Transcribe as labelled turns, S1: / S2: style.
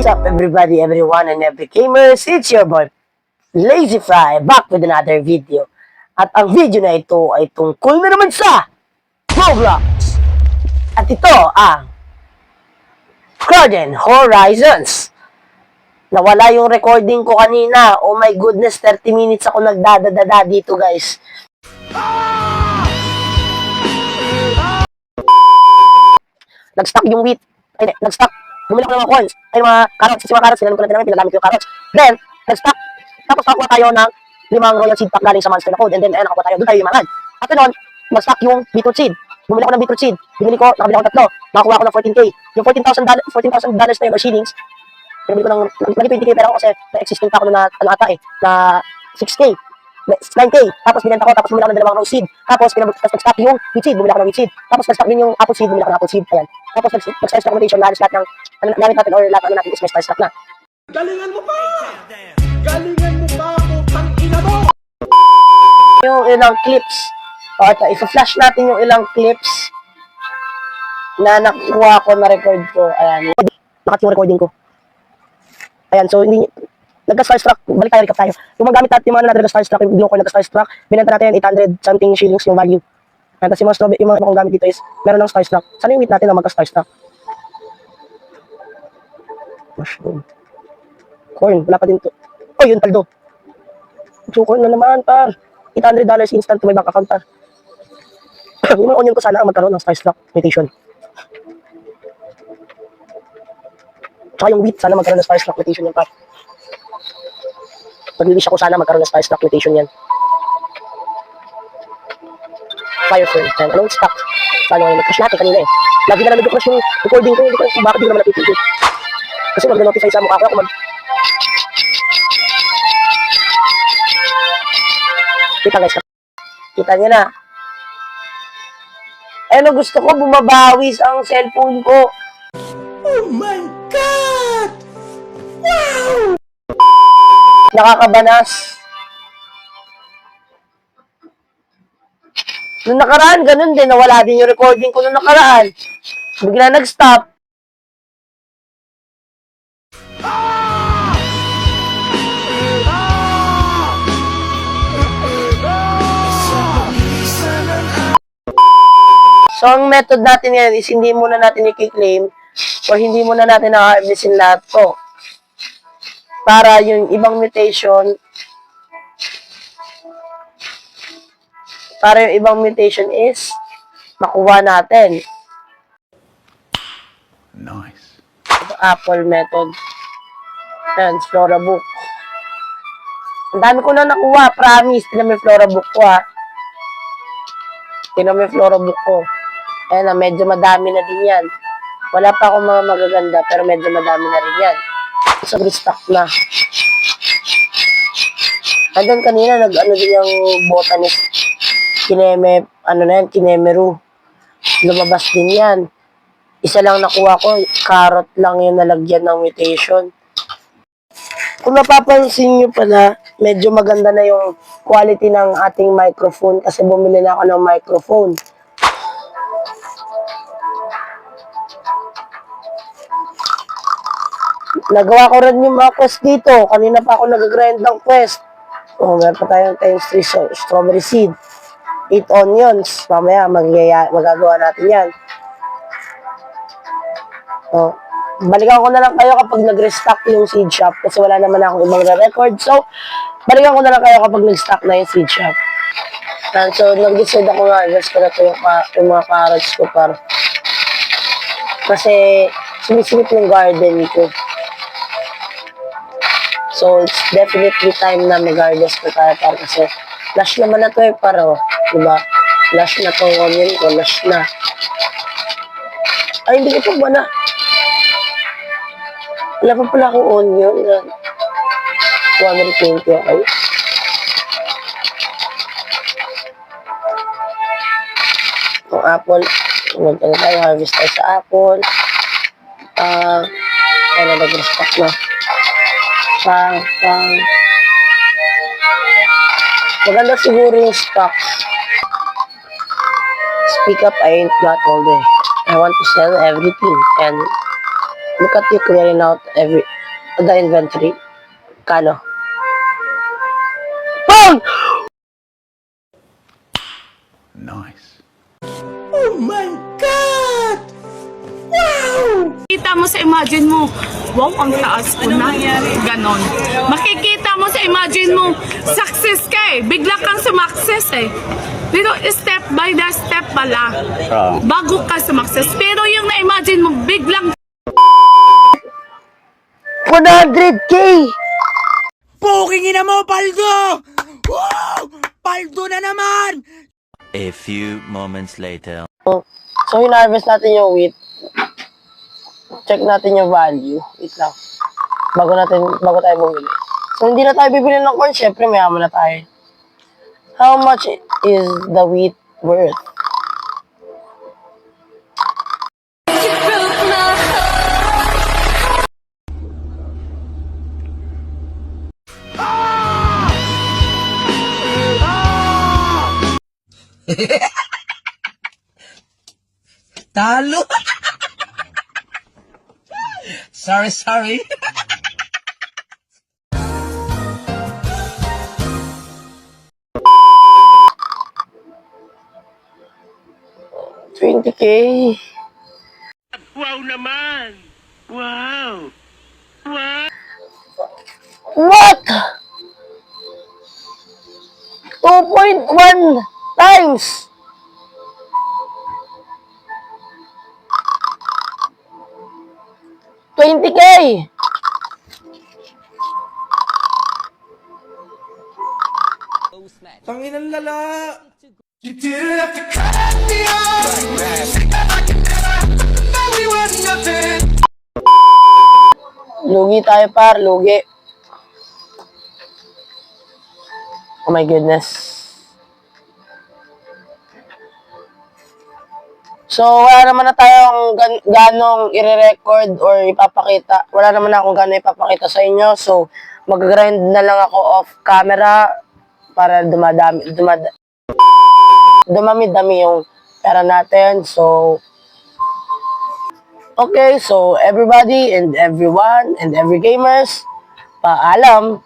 S1: What's up everybody, everyone, and every gamers? It's your boy, Lazy Fry, back with another video. At ang video na ito ay tungkol na naman sa Roblox. At ito ang Garden Horizons. Nawala yung recording ko kanina. Oh my goodness, 30 minutes ako nagdadadada dito, guys. Nag-stock yung wheat. Ay, nag-stock. Bumili ako ng mga coins. Ay, mga carrots. Kasi mga carrots, sinanong ko na tinanong, pinagamit ko yung carrots. Then, nag-stock. Tapos nakakuha tayo ng 5 royal seed pack galing sa Monster na Code. And then, ayun, nakakuha tayo. Doon tayo limangan. At nun, nag-stock yung beetroot seed. Bumili ako ng beetroot seed. Nakabili ako ng 3. Nakakuha ako ng 14K. Yung $14,000 na yun, or shillings, pinabili ko ng, naging 20K pero ako kasi na-existing pa ako na, na 6K. 9K. Tapos binenta ko, tapos bumili ako ng 2 rose seed. Tapos nag-stock yung wheat seed, bumili ako ng wheat seed. Tapos nag-stock din yung apple seed, bumili ako ng apple seed. Ayan. Tapos nag-start stock rotation, lahat ng gamit natin or lahat natin is may start stock na.
S2: Galingan mo pa! Galingan mo pa, putang ina mo!
S1: Yung ilang clips. O ito, i-flash natin yung ilang clips na nakuha ko, na record ko. Ayan. Nakat yung recording ko. Ayan, so hindi nagka-starstruck, balik tayo, recap tayo. Yung mga gamit natin, yung mga nagka-starstruck, yung video ko nagka-starstruck, binenta natin 800 something shillings yung value. At tapos yung mga strawberry, yung mga kong gamit dito is, meron ng starstruck. Sana yung wheat natin na magka-starstruck? Mushroom. Corn, wala pa din to. Oh, yun, taldo. So, corn na naman, par. $800 instant to my bank account, par. Yung mga onion ko sana ang magkaroon ng starstruck mutation. Tsaka yung wheat, sana magkaroon ng starstruck mutation yan, par. Pag-wish ako sana magkaroon ng starstruck mutation yan. Fire fern. Anong stock? Paano ngayon? Nag-crash natin kanina eh. Lagi na lang nag-crash yung recording ko. Hindi ko bakit hindi naman napitigil. Kasi mag-notify sa mukha ko ako Kita guys. Kita nyo na. Ano gusto ko? Bumabawis ang cellphone ko.
S2: Oh my God! Wow!
S1: Nakakabanas. Nung nakaraan, ganun din. Nawala din yung recording ko nung nakaraan. Bigla nag-stop. So, ang method natin ngayon is hindi muna natin i-claim or hindi muna natin na-harvestin lahat to. Para yung ibang mutation is makuha natin.
S2: Nice.
S1: Ito, apple method. Ayan, Flora book. Ang dami ko na nakuha, promise. Tinan mo yung Flora book ko, ha. Tinan mo yung Flora book ko. Ayan na, medyo madami na din yan. Wala pa akong mga magaganda, pero medyo madami na rin yan. So, restock na. And then, kanina, nag-ano din yung botanist. Kinemeru. Lumabas din yan. Isa lang nakuha ko, carrot lang yung nalagyan ng mutation. Kung napapansin nyo pala, medyo maganda na yung quality ng ating microphone kasi bumili na ako ng microphone. Nagawa ko rin yung mga quest dito. Kanina pa ako nag-grind ng quest. Oh, meron pa tayong times 3 strawberry seed. 8 onions. Mamaya, magagawa natin yan. Oh, balikan ko na lang kayo kapag nag-restock yung seed shop kasi wala naman akong ibang re-record. So, balikan ko na lang kayo kapag nag-stock na yung seed shop. And so, nag-decide ako nga, guys, ko na ito yung mga carrots ko para. Kasi, sumisilip yung garden ko. So, it's definitely time na mag-harvest ko tayo para kasi lush naman na ito eh, para, diba? Lush na ito, onion ko, lush na. Ay, hindi ko ba na? Wala pa pala akong onion na 220, okay? Ang apple, huwag na tayo, harvest tayo sa apple. Ano, nag-restock na. Maganda siguro yung stocks. Speak up, I ain't got all day. I want to sell everything and look at you clearing out the inventory. Kano? Boom!
S2: Oh my God! Wow!
S3: Makikita mo sa imagine mo, wow, ang taas ko na. Ganon. Makikita mo sa imagine mo, success ka eh. Bigla kang sumakses eh. Pero step by the step pala. Bago ka sumakses. Pero yung na-imagine mo, biglang
S1: 100K!
S2: Pukingin na mo, Paldo! Wow! Paldo na naman!
S4: A few moments later.
S1: So, hinarvest natin yung wheat. Check natin yung value. Wait lang. Bago tayo bumili. So, hindi na tayo bibili ng corn. Siyempre, mayaman na tayo. How much is the wheat worth?
S2: Talo! sorry.
S1: 20K.
S5: Wow naman! Wow!
S1: What? 2.1 times. $20K.
S2: Tanginang lala!
S1: Lugi tayo par, lugi. Oh my goodness. So, wala naman na tayong ganong i-record or ipapakita. Wala naman na akong ganong ipapakita sa inyo. So, mag-grind na lang ako off camera para dumami-dami yung pera natin. So, okay. So, everybody and everyone and every gamers, paalam.